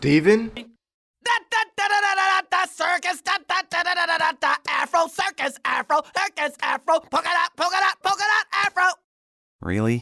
Steven? Circus, Afro circus, Afro circus, Afro polka dot, Afro. Really?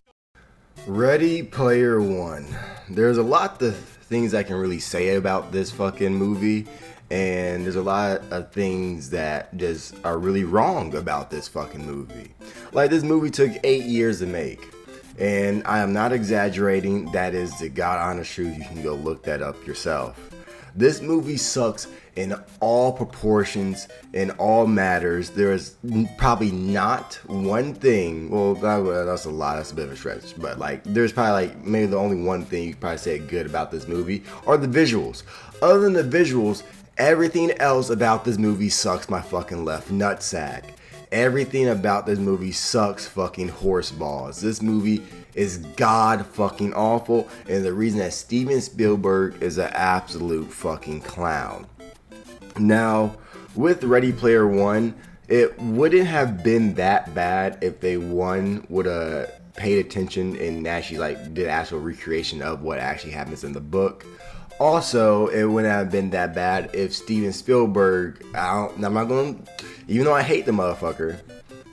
Ready Player One. There's a lot of things I can really say about this fucking movie, and there's a lot of things that just are really wrong about this fucking movie. Like, this movie took 8 years to make, and I am not exaggerating. That is the god honest truth. You can go look that up yourself. This movie sucks in all proportions, in all matters. There is probably not one thing, well, that's a lot, that's a bit of a stretch, but like, there's probably like, maybe the only one thing you could probably say good about this movie are the visuals. Other than the visuals, everything else about this movie sucks my fucking left nutsack. Everything about this movie sucks fucking horse balls. This movie is god fucking awful, and the reason that Steven Spielberg is an absolute fucking clown. Now, with Ready Player One, it wouldn't have been that bad if they would have paid attention and actually like did actual recreation of what actually happens in the book. Also, it wouldn't have been that bad if Steven Spielberg, I'm not going to, even though I hate the motherfucker,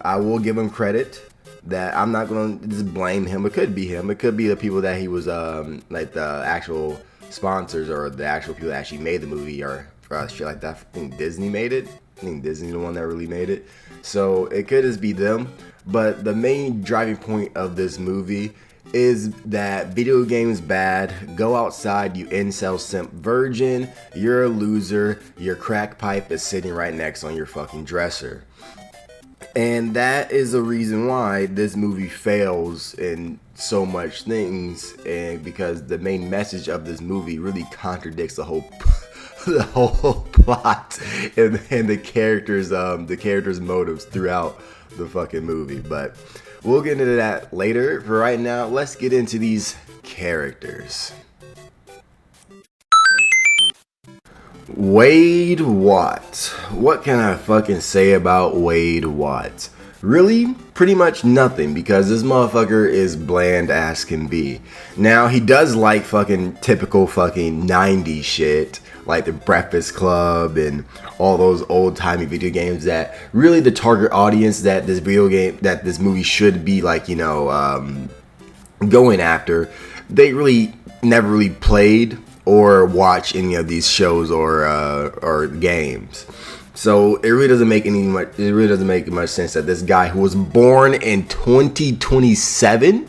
I will give him credit that I'm not going to just blame him. It could be him. It could be the people that he was, like the actual sponsors or the actual people that actually made the movie or shit like that. I think Disney made it. I think Disney's the one that really made it. So it could just be them. But the main driving point of this movie is that video games bad, go outside, you incel simp virgin, you're a loser, your crack pipe is sitting right next on your fucking dresser. And that is the reason why this movie fails in so much things, and because the main message of this movie really contradicts the whole plot and the characters' motives throughout the fucking movie. But we'll get into that later. For right now, let's get into these characters. Wade Watts. What can I fucking say about Wade Watts? Really? Pretty much nothing, because this motherfucker is bland as can be. Now, he does like fucking typical fucking 90s shit, like The Breakfast Club and all those old-timey video games that really the target audience that this movie should be like, going after. They really never really played or watch any of these shows or games. So it really doesn't make much sense that this guy who was born in 2027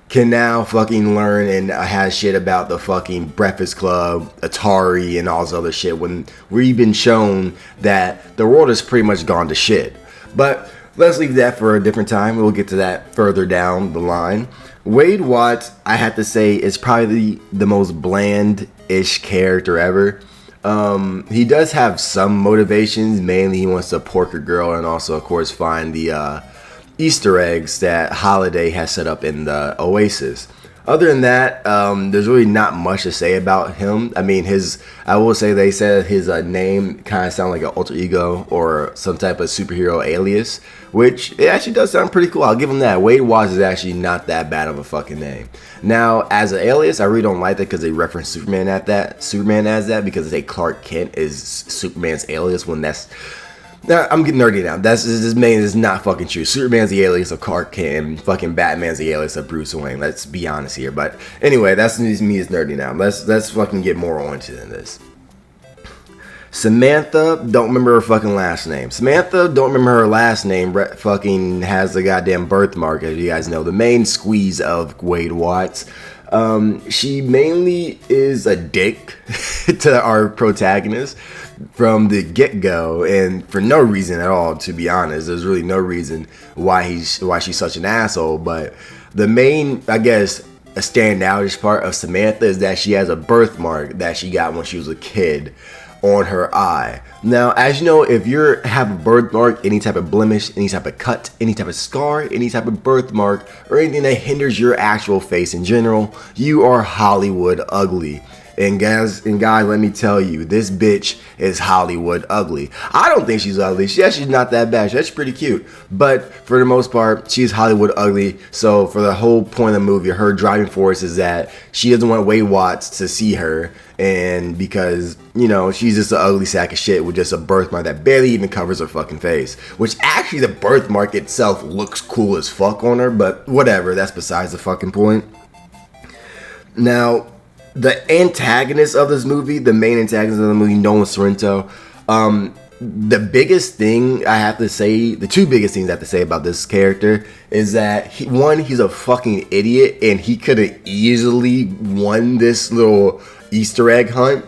can now fucking learn and has shit about the fucking Breakfast Club, Atari, and all this other shit when we've been shown that the world has pretty much gone to shit. But let's leave that for a different time. We'll get to that further down the line. Wade Watts, I have to say, is probably the most bland-ish character ever. He does have some motivations. Mainly he wants to pork a girl and also, of course, find the Easter eggs that Holiday has set up in the Oasis. Other than that, there's really not much to say about him. I mean, I will say they said his name kind of sounds like an alter ego or some type of superhero alias, which it actually does sound pretty cool. I'll give him that. Wade Watts is actually not that bad of a fucking name. Now, as an alias, I really don't like that because they reference Superman as that because they say Clark Kent is Superman's alias when that's... Now, I'm getting nerdy now. This is not fucking true. Superman's the alias of Clark Kent and fucking Batman's the alias of Bruce Wayne. Let's be honest here. But anyway, that's me as nerdy now. Let's fucking get more onto this. Samantha, don't remember her fucking last name. Samantha, don't remember her last name. Fucking has the goddamn birthmark, as you guys know. The main squeeze of Wade Watts. She mainly is a dick to our protagonist from the get-go, and for no reason at all, to be honest. There's really no reason why she's such an asshole. But the main, I guess, a standoutish part of Samantha is that she has a birthmark that she got when she was a kid on her eye. Now, as you know, if you have a birthmark, any type of blemish, any type of cut, any type of scar, any type of birthmark, or anything that hinders your actual face in general, you are Hollywood ugly. And guys, let me tell you, this bitch is Hollywood ugly. I don't think she's ugly. She's not that bad. She's pretty cute. But for the most part, she's Hollywood ugly. So for the whole point of the movie, her driving force is that she doesn't want Weight Watts to see her. And because, you know, she's just an ugly sack of shit with just a birthmark that barely even covers her fucking face. Which actually the birthmark itself looks cool as fuck on her. But whatever, that's besides the fucking point. Now, the antagonist of this movie, the main antagonist of the movie, Nolan Sorrento, the biggest thing I have to say, the two biggest things I have to say about this character is that, he's a fucking idiot, and he could have easily won this little Easter egg hunt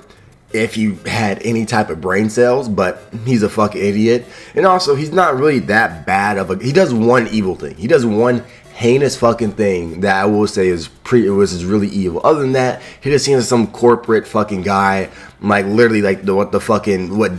if he had any type of brain cells, but he's a fucking idiot. And also, he's not really that bad of he does one evil thing. He does one heinous fucking thing that I will say is really evil. Other than that, he just seems like some corporate fucking guy, like literally like what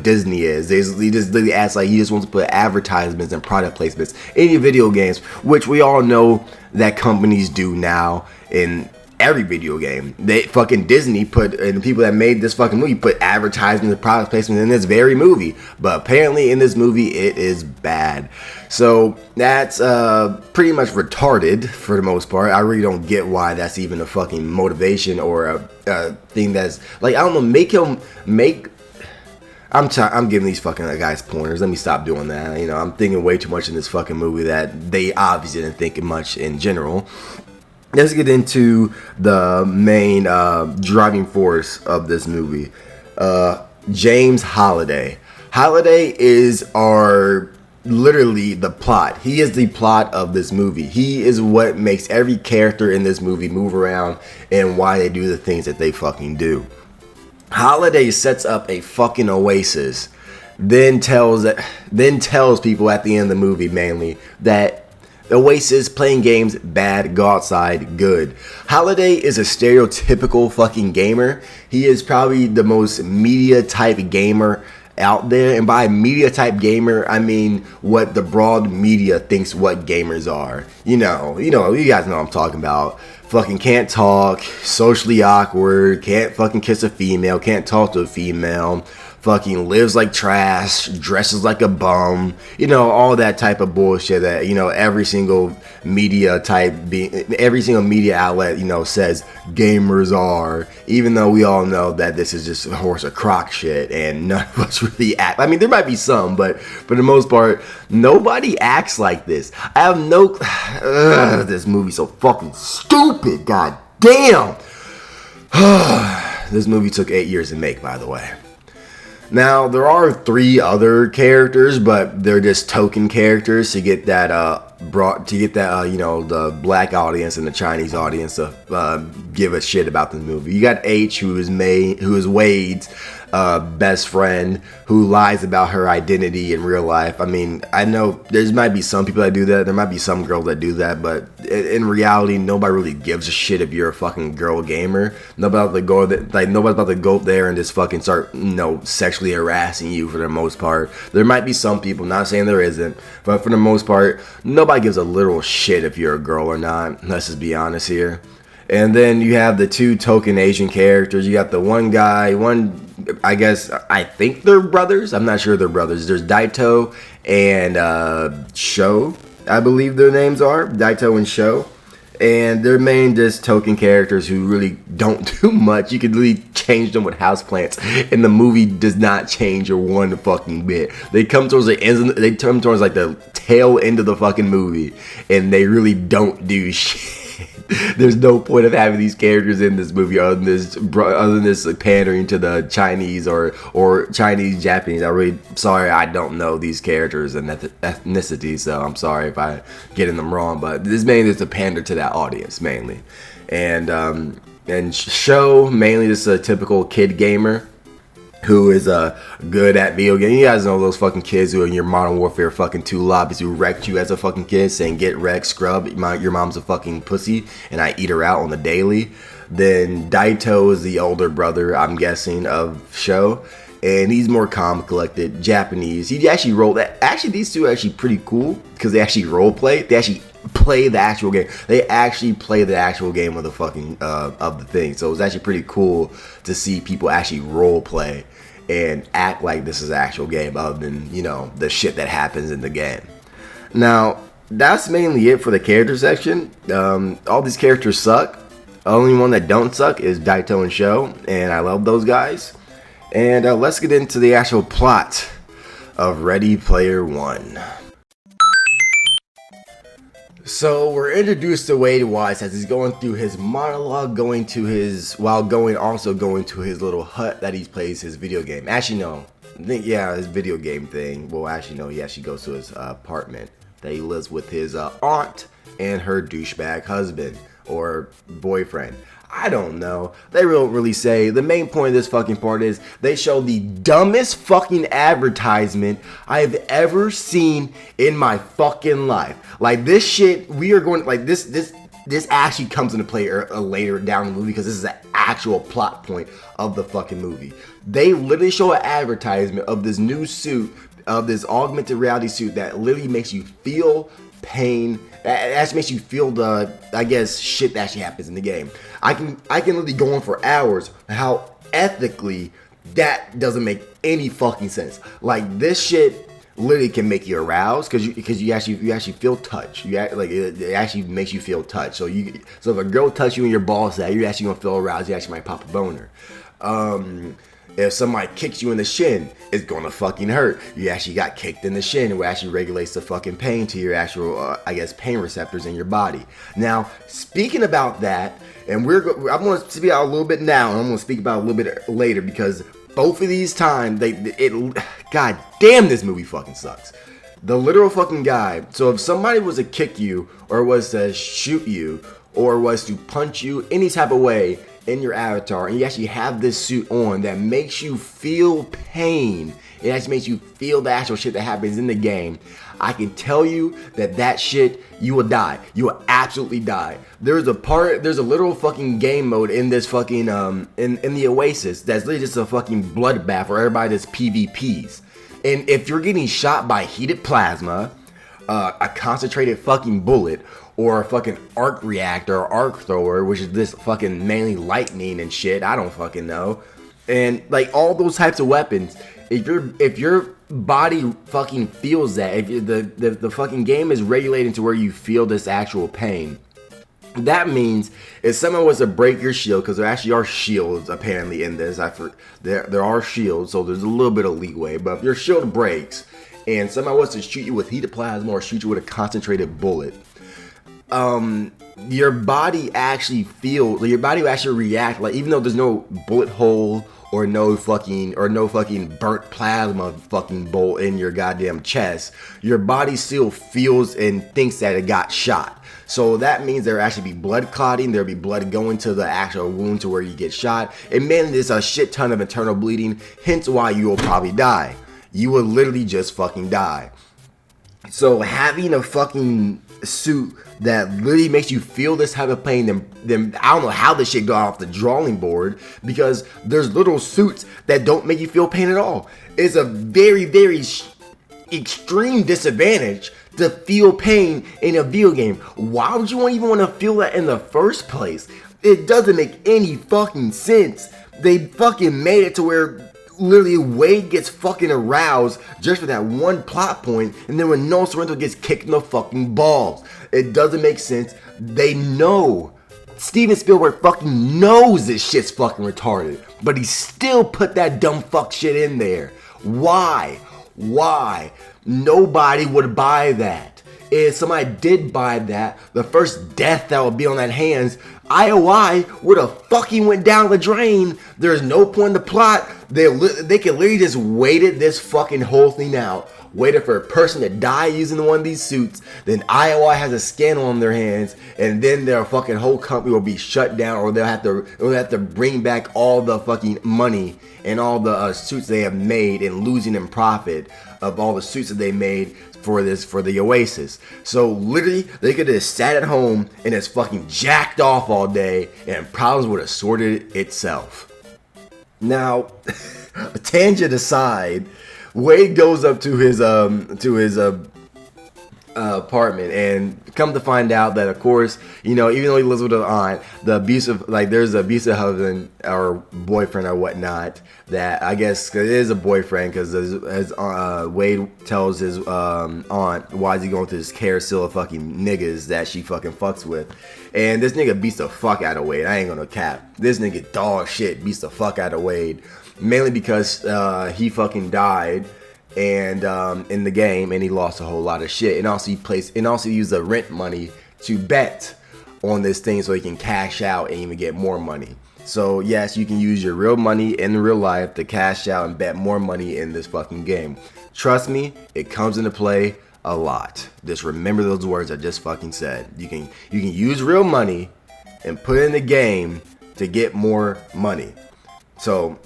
Disney is. He just literally acts like he just wants to put advertisements and product placements in video games, which we all know that companies do now in every video game. They fucking Disney put, and the people that made this fucking movie put advertisements and product placement in this very movie, but apparently in this movie it is bad. So that's pretty much retarded for the most part. I really don't get why that's even a fucking motivation or a thing that's like, I don't know, I'm giving these fucking guys pointers. Let me stop doing that. You know, I'm thinking way too much in this fucking movie that they obviously didn't think much in general. Let's get into the main driving force of this movie. James Holiday. Holiday is literally the plot. He is the plot of this movie. He is what makes every character in this movie move around and why they do the things that they fucking do. Holiday sets up a fucking oasis, then tells people at the end of the movie mainly that Oasis, playing games, bad, go outside, good. Holiday is a stereotypical fucking gamer. He is probably the most media type gamer out there, and by media type gamer I mean what the broad media thinks what gamers are. You guys know what I'm talking about. Fucking can't talk, socially awkward, can't fucking kiss a female, can't talk to a female, fucking lives like trash, dresses like a bum, all that type of bullshit that, every single media outlet, says gamers are, even though we all know that this is just a horse of crock shit and none of us really act. I mean, there might be some, but for the most part, nobody acts like this. I have this movie's so fucking stupid, god damn. This movie took 8 years to make, by the way. Now, there are 3 other characters, but they're just token characters to get that the black audience and the Chinese audience to give a shit about the movie. You got H, who is Wade's best friend, who lies about her identity in real life. I mean, I know there might be some people that do that. There might be some girls that do that, but in reality, nobody really gives a shit if you're a fucking girl gamer. Nobody's about to go there and just fucking start, sexually harassing you for the most part. There might be some people, not saying there isn't, but for the most part, nobody gives a literal shit if you're a girl or not. Let's just be honest here. And then you have the 2 token Asian characters. You got the one guy, I think they're brothers. I'm not sure they're brothers. There's Daito and Sho, I believe their names are. Daito and Sho. And they're main just token characters who really don't do much. You could really change them with houseplants, and the movie does not change one fucking bit. They come towards the end. They come towards like the tail end of the fucking movie, and they really don't do shit. There's no point of having these characters in this movie other than this pandering to the Chinese or Chinese Japanese. I'm really sorry, I don't know these characters and ethnicity, so I'm sorry if I getting them wrong. But this mainly is to pander to that audience mainly, and Show mainly just a typical kid gamer who is good at video games. You guys know those fucking kids who are in your Modern Warfare fucking 2 lobbies who wrecked you as a fucking kid, saying get wrecked, scrub, your mom's a fucking pussy, and I eat her out on the daily. Then Daito is the older brother, I'm guessing, of Sho, and he's more calm, collected, Japanese. He actually rolled that. Actually, these two are actually pretty cool because they actually role play. They actually play the actual game. They actually play the actual game of the fucking of the thing. So it was actually pretty cool to see people actually role play and act like this is an actual game other than, you know, the shit that happens in the game. Now, that's mainly it for the character section. All these characters suck. The only one that don't suck is Daito and Sho, and I love those guys. And let's get into the actual plot of Ready Player One. So we're introduced to Wade Watts as he's going through his monologue, going to his little hut that he plays his video game. Actually, no, his video game thing. Well, actually, no, he actually goes to his apartment that he lives with his aunt and her douchebag husband or boyfriend. I don't know. They don't really say. The main point of this fucking part is they show the dumbest fucking advertisement I've ever seen in my fucking life. Like this shit, we are going like this actually comes into play later down the movie because this is an actual plot point of the fucking movie. They literally show an advertisement of this new suit, of this augmented reality suit that literally makes you feel pain. That actually makes you feel the, I guess, shit that actually happens in the game. I can literally go on for hours how ethically that doesn't make any fucking sense. Like this shit literally can make you aroused because you actually feel touch. It actually makes you feel touch. So if a girl touch you in your ball sack, you're actually gonna feel aroused. You actually might pop a boner. If somebody kicks you in the shin, it's gonna fucking hurt. You actually got kicked in the shin, which actually regulates the fucking pain to your actual, pain receptors in your body. Now, speaking about that, and I'm gonna speak about a little bit now, and I'm gonna speak about a little bit later because both of these times, god damn, this movie fucking sucks. The literal fucking guy. So if somebody was to kick you, or was to shoot you, or was to punch you any type of way in your avatar, and you actually have this suit on that makes you feel pain, it actually makes you feel the actual shit that happens in the game, I can tell you that shit, you will die. You will absolutely die. There's a literal fucking game mode in this fucking in the Oasis that's literally just a fucking bloodbath where everybody does PvPs. And if you're getting shot by heated plasma, a concentrated fucking bullet, or a fucking arc reactor or arc thrower, which is this fucking mainly lightning and shit, I don't fucking know. And like all those types of weapons, if your body fucking feels that, if the fucking game is regulated to where you feel this actual pain, that means if someone was to break your shield, because there actually are shields apparently in this, there are shields, so there's a little bit of leeway, but if your shield breaks and someone was to shoot you with heated plasma or shoot you with a concentrated bullet, your body will actually react, like even though there's no bullet hole or no fucking burnt plasma fucking bolt in your goddamn chest, your body still feels and thinks that it got shot. So that means there will actually be blood clotting, there'll be blood going to the actual wound to where you get shot, and man, there's a shit ton of internal bleeding, hence why you will probably die. You will literally just fucking die. So having a fucking suit that literally makes you feel this type of pain, then I don't know how this shit got off the drawing board, because there's little suits that don't make you feel pain at all. It's a very, very extreme disadvantage to feel pain in a video game. Why would you even want to feel that in the first place? It doesn't make any fucking sense. They fucking made it to where literally Wade gets fucking aroused just for that one plot point, and then when No Sorrento gets kicked in the fucking balls. It doesn't make sense. They know. Steven Spielberg fucking knows this shit's fucking retarded, but he still put that dumb fuck shit in there. Why? Nobody would buy that. If somebody did buy that, the first death that would be on that hands, IOI would have fucking went down the drain. There's no point in the plot. They could literally just waited this fucking whole thing out. Waited for a person to die using one of these suits. Then IOI has a scandal on their hands, and then their fucking whole company will be shut down, or they'll have to bring back all the fucking money and all the suits they have made, and losing in profit of all the suits that they made for the Oasis. So literally, they could have sat at home and just fucking jacked off all day, and problems would have sorted itself. Now, tangent aside, Wade goes up to his apartment, and come to find out that, of course, even though he lives with his aunt, there's an abusive husband or boyfriend or whatnot, that I guess it is a boyfriend, because as Wade tells his aunt, why is he going through this carousel of fucking niggas that she fucking fucks with, and this nigga beats the fuck out of Wade. I ain't gonna cap, this nigga dog shit beats the fuck out of Wade, mainly because he fucking died and in the game, and he lost a whole lot of shit, and also he used the rent money to bet on this thing so he can cash out and even get more money. So yes, you can use your real money in real life to cash out and bet more money in this fucking game. Trust me, it comes into play a lot. Just remember those words I just fucking said. You can use real money and put it in the game to get more money. So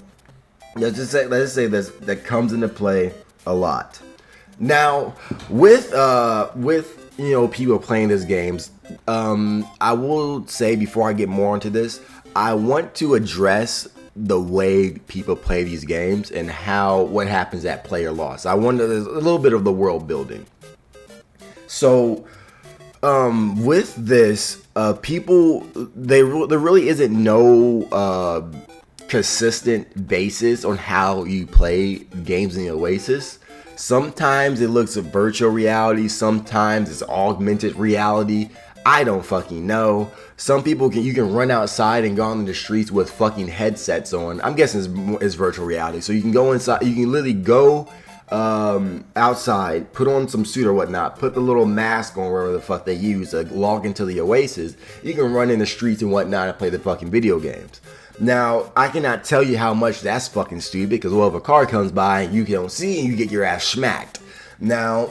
let's just say that comes into play a lot. Now, with people playing these games, I will say, before I get more into this, I want to address the way people play these games and what happens at player loss. I want a little bit of the world building. So with this, people, there really isn't no consistent basis on how you play games in the Oasis. Sometimes it looks at virtual reality, sometimes it's augmented reality. I don't fucking know. Some people you can run outside and go on the streets with fucking headsets on. I'm guessing it's virtual reality. So you can go inside, you can literally go outside, put on some suit or whatnot, put the little mask on, wherever the fuck they use to log into the Oasis. You can run in the streets and whatnot and play the fucking video games. Now, I cannot tell you how much that's fucking stupid, because if a car comes by and you don't see and you get your ass smacked. Now,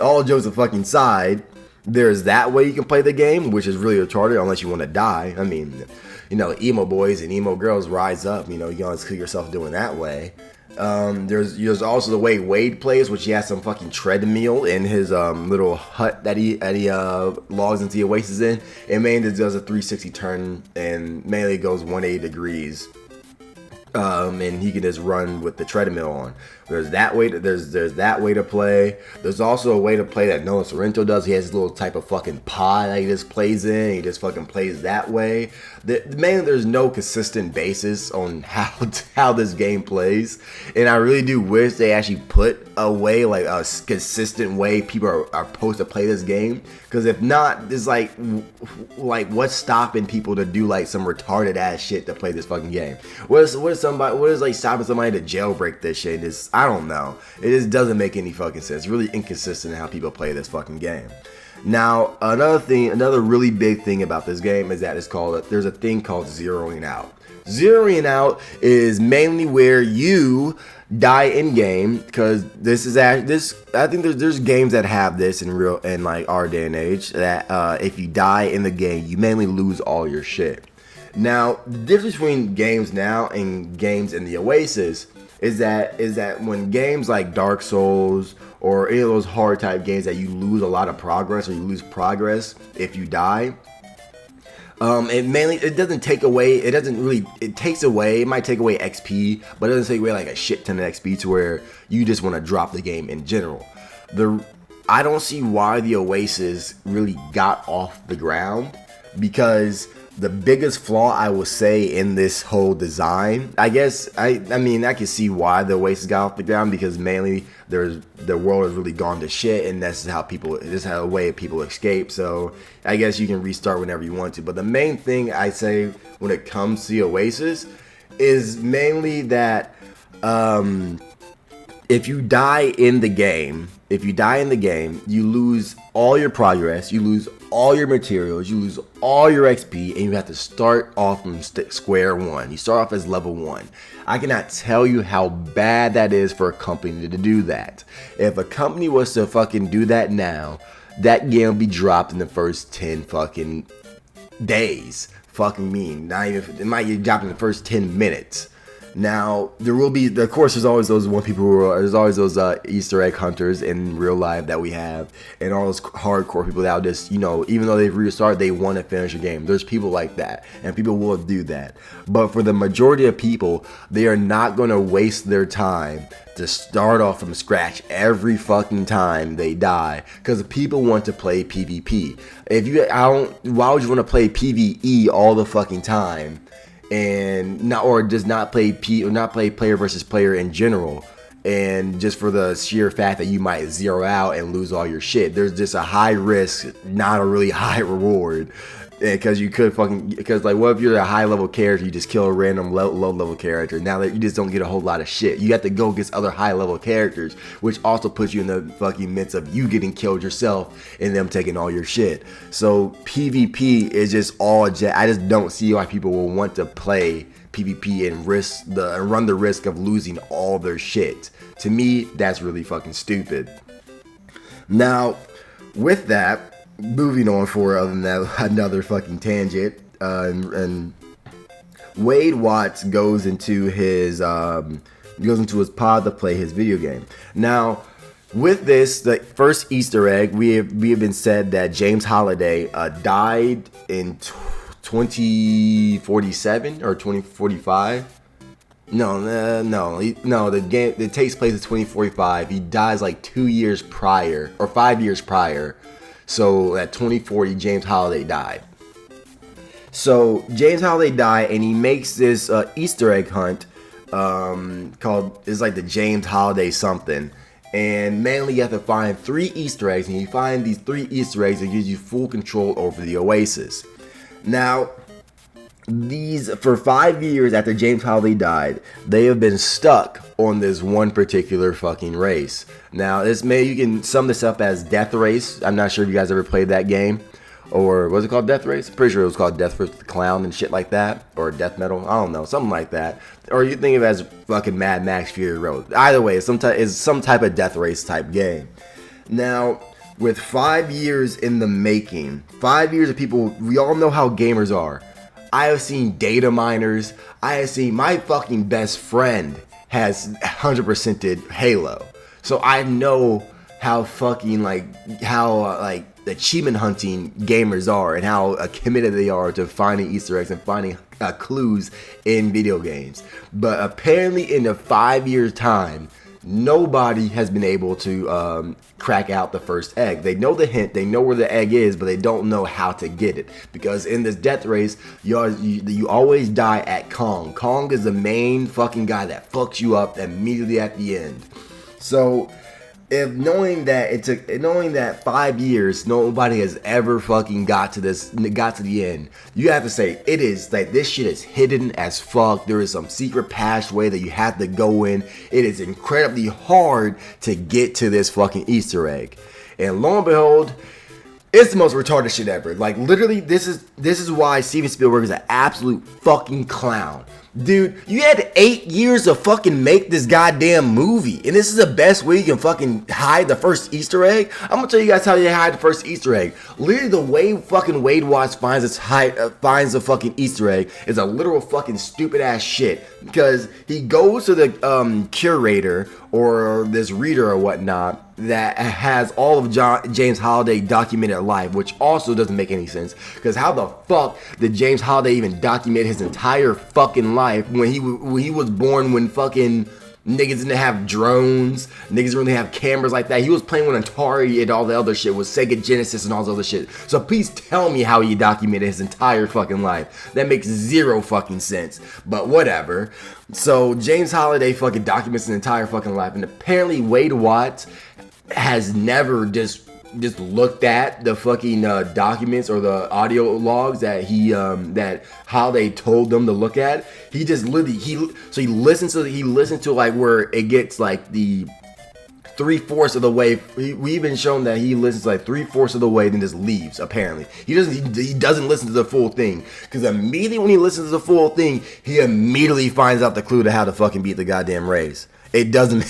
all jokes fucking aside, there's that way you can play the game, which is really retarded unless you want to die. I mean, emo boys and emo girls rise up, you can always kill yourself doing that way. There's also the way Wade plays, which he has some fucking treadmill in his little hut that he logs into the Oasis in, and mainly does a 360 turn and mainly goes 180 degrees. And he can just run with the treadmill on. There's that way to play. There's also a way to play that Noah Sorrento does. He has his little type of fucking pod that he just plays in. He just fucking plays that way. Mainly, there's no consistent basis on how this game plays, and I really do wish they actually put a way, like a consistent way people are supposed to play this game. Because if not, it's like what's stopping people to do like some retarded ass shit to play this fucking game? What is like stopping somebody to jailbreak this shit? I don't know. It just doesn't make any fucking sense. It's really inconsistent in how people play this fucking game. Now, another really big thing about this game is that there's a thing called zeroing out. Zeroing out is mainly where you die in game, because I think there's games that have this in like our day and age, that if you die in the game, you mainly lose all your shit. Now, the difference between games now and games in the Oasis is that when games like Dark Souls or any of those hard type games that you lose a lot of progress, or you lose progress if you die, it doesn't take away, it takes away, it might take away XP, but it doesn't take away like a shit ton of XP to where you just want to drop the game in general. I don't see why the Oasis really got off the ground, because the biggest flaw I will say in this whole design, I guess, I mean, I can see why the Oasis got off the ground, because mainly the world has really gone to shit, and this is how a way people escape. So I guess you can restart whenever you want to. But the main thing I say when it comes to the Oasis is mainly that if you die in the game, you lose all your progress, you lose all your materials, you lose all your XP, and you have to start off from square one. You start off as level 1. I cannot tell you how bad that is for a company to do that. If a company was to fucking do that now, that game would be dropped in the first 10 fucking days. Fucking mean. Not even, it might get dropped in the first 10 minutes. Now, there will be, of course, there's always those there's always those Easter egg hunters in real life that we have, and all those hardcore people that just, even though they've restarted, they want to finish a game. There's people like that, and people will do that. But for the majority of people, they are not going to waste their time to start off from scratch every fucking time they die, because people want to play PvP. Why would you want to play PvE all the fucking time? And not play player versus player in general, and just for the sheer fact that you might zero out and lose all your shit. There's just a high risk, not a really high reward, because like, what if you're a high level character, you just kill a random low level character, now that you just don't get a whole lot of shit. You have to go against other high level characters, which also puts you in the fucking midst of you getting killed yourself and them taking all your shit. So PvP is just I just don't see why people will want to play PvP and run the risk of losing all their shit. To me, that's really fucking stupid. Now, with that, moving on for another fucking tangent, and Wade Watts goes into his pod to play his video game. Now, with this, the first Easter egg, we have been said that James Holiday died in 2047 or 2045. No. The game, it takes place in 2045. He dies like 2 years prior or 5 years prior. So at 2040, James Holiday died. So James Holiday died, and he makes this Easter egg hunt called, it's like the James Holiday something. And mainly you have to find 3 Easter eggs, and you find these 3 Easter eggs that gives you full control over the Oasis. Now, for 5 years after James Holiday died, they have been stuck on this one particular fucking race. Now, you can sum this up as Death Race. I'm not sure if you guys ever played that game. Or was it called Death Race? I'm pretty sure it was called Death Race with the Clown and shit like that. Or Death Metal. I don't know. Something like that. Or you think of it as fucking Mad Max Fury Road. Either way, it's some type of Death Race type game. Now, with 5 years in the making, 5 years of people, we all know how gamers are. I have seen data miners. I have seen my fucking best friend has 100%ed Halo. So I know how fucking how achievement hunting gamers are, and how committed they are to finding Easter eggs and finding clues in video games. But apparently in the 5 years time, nobody has been able to crack out the first egg. They know the hint, they know where the egg is, but they don't know how to get it. Because in this death race, you always die at Kong. Kong is the main fucking guy that fucks you up immediately at the end. So, knowing that 5 years nobody has ever fucking got to the end, you have to say it is like this shit is hidden as fuck. There is some secret passageway that you have to go in. It is incredibly hard to get to this fucking Easter egg, and lo and behold, it's the most retarded shit ever. Like, literally, this is why Steven Spielberg is an absolute fucking clown. Dude, you had 8 years to fucking make this goddamn movie, and this is the best way you can fucking hide the first Easter egg? I'm gonna tell you guys how you hide the first Easter egg. Literally, the way fucking Wade Watts finds the fucking Easter egg is a literal fucking stupid ass shit. Because he goes to the curator or this reader or whatnot that has all of James Holiday documented life, which also doesn't make any sense. Because how the fuck did James Holiday even document his entire fucking life when he was born, when fucking niggas didn't have drones, niggas didn't really have cameras like that. He was playing with Atari and all the other shit, with Sega Genesis and all this other shit. So please tell me how he documented his entire fucking life. That makes zero fucking sense. But whatever. So James Holiday fucking documents his entire fucking life, and apparently Wade Watts has never just looked at the fucking documents or the audio logs that that Holiday told them to look at. He just literally he listens to like where it gets like the 3/4 of the way. We've been shown that he listens like 3/4 of the way, then just leaves. Apparently, he doesn't listen to the full thing, because immediately when he listens to the full thing, he immediately finds out the clue to how to fucking beat the goddamn race. It doesn't.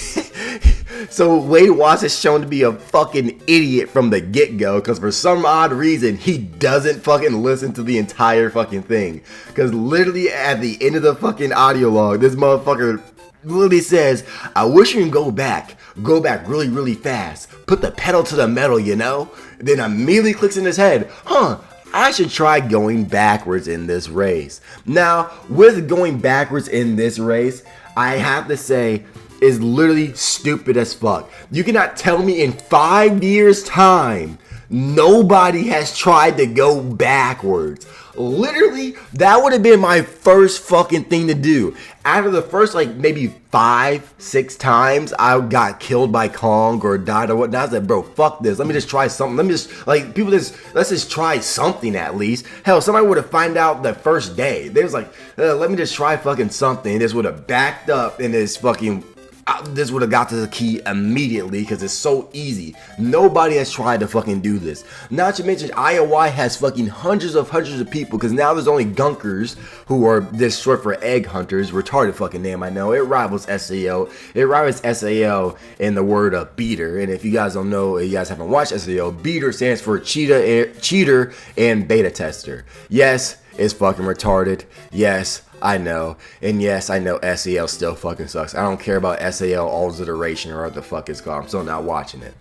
So Wade Watts is shown to be a fucking idiot from the get-go, because for some odd reason he doesn't fucking listen to the entire fucking thing. Because literally at the end of the fucking audio log, this motherfucker literally says, I wish you can go back really, really fast. Put the pedal to the metal, you know? Then immediately clicks in his head, I should try going backwards in this race. Now, with going backwards in this race, I have to say, is literally stupid as fuck. You cannot tell me in 5 years' time nobody has tried to go backwards. Literally, that would have been my first fucking thing to do. After the first, like, maybe 5-6 times I got killed by Kong or died or whatnot, I was like, bro, fuck this. Let me just try something. Let me just, like, let's just try something at least. Hell, somebody would have found out the first day. They was like, let me just try fucking something. This would have backed up in this fucking... This would have got to the key immediately because it's so easy. Nobody has tried to fucking do this. Not to mention IOI has fucking hundreds of people, because now there's only gunkers who are this short for egg hunters. Retarded fucking name, I know. It rivals SAO. It rivals SAO in the word of beater. And if you guys don't know, you guys haven't watched SAO, beater stands for cheater and beta tester. Yes, it's fucking retarded. Yes, I know. And yes, I know SEL still fucking sucks. I don't care about SAO alliteration or what the fuck it's called. I'm still not watching it.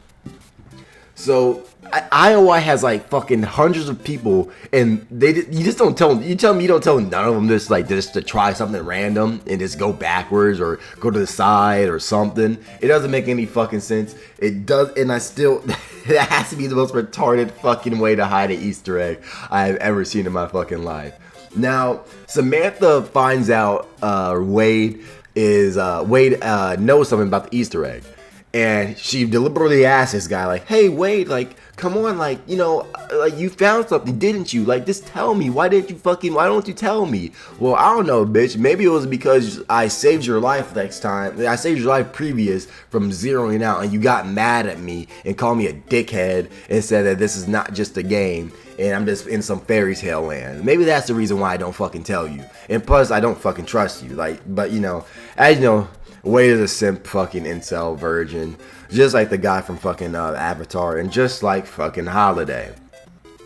So IOI has like fucking hundreds of people, and you just don't tell them. You tell me you don't tell none of them just to try something random and just go backwards or go to the side or something. It doesn't make any fucking sense. It does, and I still that has to be the most retarded fucking way to hide an Easter egg I've ever seen in my fucking life. Now, Samantha finds out Wade knows something about the Easter egg, and she deliberately asks this guy, like, "Hey, Wade, like, come on, like, you know, like, you found something, didn't you? Like, just tell me. Why don't you tell me?" Well, I don't know, bitch. Maybe it was because I saved your life next time. I saved your life previous from zeroing out, and you got mad at me and called me a dickhead and said that this is not just a game, and I'm just in some fairy tale land. Maybe that's the reason why I don't fucking tell you. And plus, I don't fucking trust you. Like, but you know, as you know, Wade is a simp fucking incel virgin, just like the guy from fucking Avatar, and just like fucking Holiday.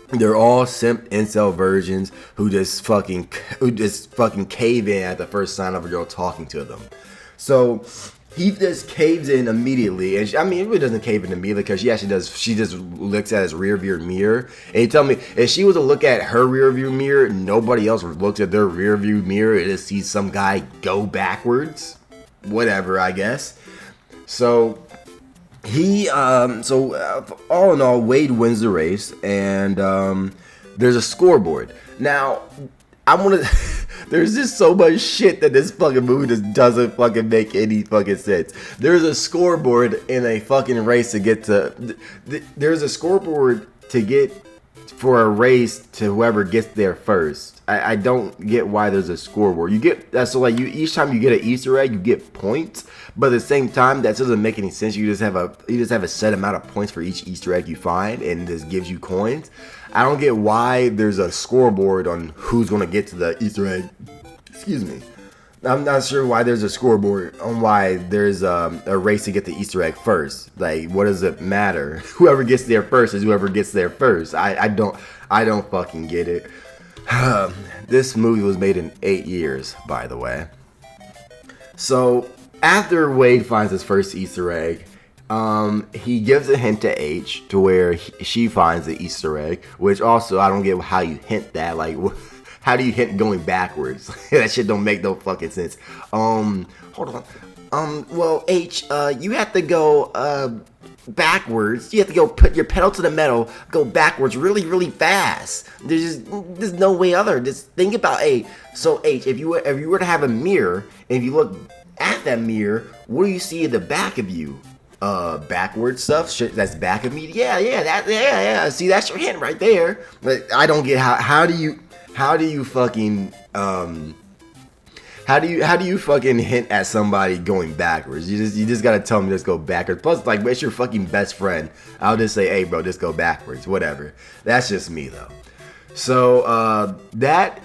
They're all simp incel virgins who just fucking cave in at the first sign of a girl talking to them. So he just caves in immediately, and I mean, it really doesn't cave in immediately because she actually does. She just looks at his rear view mirror, and you tell me if she was to look at her rear view mirror, nobody else looks at their rear view mirror and just sees some guy go backwards. Whatever, I guess. So he, all in all, Wade wins the race, and there's a scoreboard. Now, there's just so much shit that this fucking movie just doesn't fucking make any fucking sense. There's a scoreboard in a fucking race to get to. There's a scoreboard to get for a race to whoever gets there first. I don't get why there's a scoreboard. You get so like each time you get an Easter egg, you get points, but at the same time that doesn't make any sense. You just have a set amount of points for each Easter egg you find, and this gives you coins. I don't get why there's a scoreboard on who's gonna get to the Easter egg. Excuse me. I'm not sure why there's a scoreboard on why there's a race to get the Easter egg first. Like, what does it matter? Whoever gets there first is whoever gets there first. I don't fucking get it. This movie was made in 8 years, by the way. So after Wade finds his first Easter egg, he gives a hint to H to where she finds the Easter egg, which also I don't get how you hint that. Like, how do you hint going backwards? That shit don't make no fucking sense. Hold on. Well, H, you have to go backwards. You have to go put your pedal to the metal, go backwards really, really fast. There's no way other. Just think about So H, if you were to have a mirror, and if you look at that mirror, what do you see in the back of you? Backwards stuff. Shit, that's back of me. Yeah. See, that's your hint right there. But I don't get how do you fucking hint at somebody going backwards? You just gotta tell them just go backwards. Plus, like, it's your fucking best friend. I'll just say, hey, bro, just go backwards. Whatever. That's just me, though. So that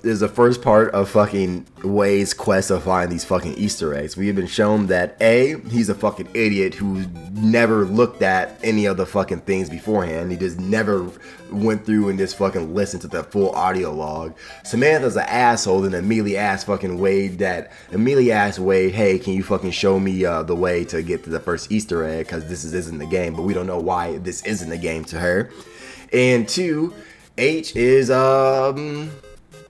is the first part of fucking Wade's quest to find these fucking Easter eggs. We have been shown that he's a fucking idiot who never looked at any of the fucking things beforehand. He just never went through and just fucking listened to the full audio log. Samantha's an asshole and immediately asked fucking Wade hey, can you fucking show me the way to get to the first Easter egg, because this isn't the game, but we don't know why this isn't the game to her. And two, H is a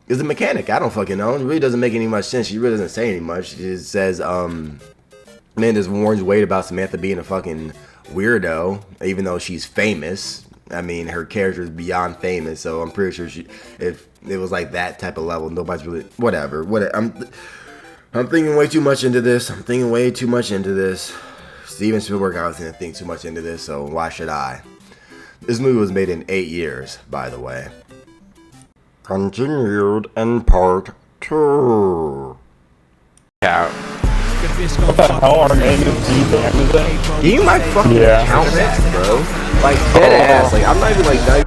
mechanic. I don't fucking know. It really doesn't make any much sense. She really doesn't say any much. She just says, man, just warns Wade about Samantha being a fucking weirdo, even though she's famous. I mean, her character is beyond famous, so I'm pretty sure if it was like that type of level, nobody's really whatever. I'm thinking way too much into this. Steven Spielberg, I was gonna think too much into this, so why should I? This movie was made in 8 years, by the way. Continued in part 2. What the hell? Our name is TrEEz. You might fucking count that, bro. Like, dead ass. Like, I'm not even like...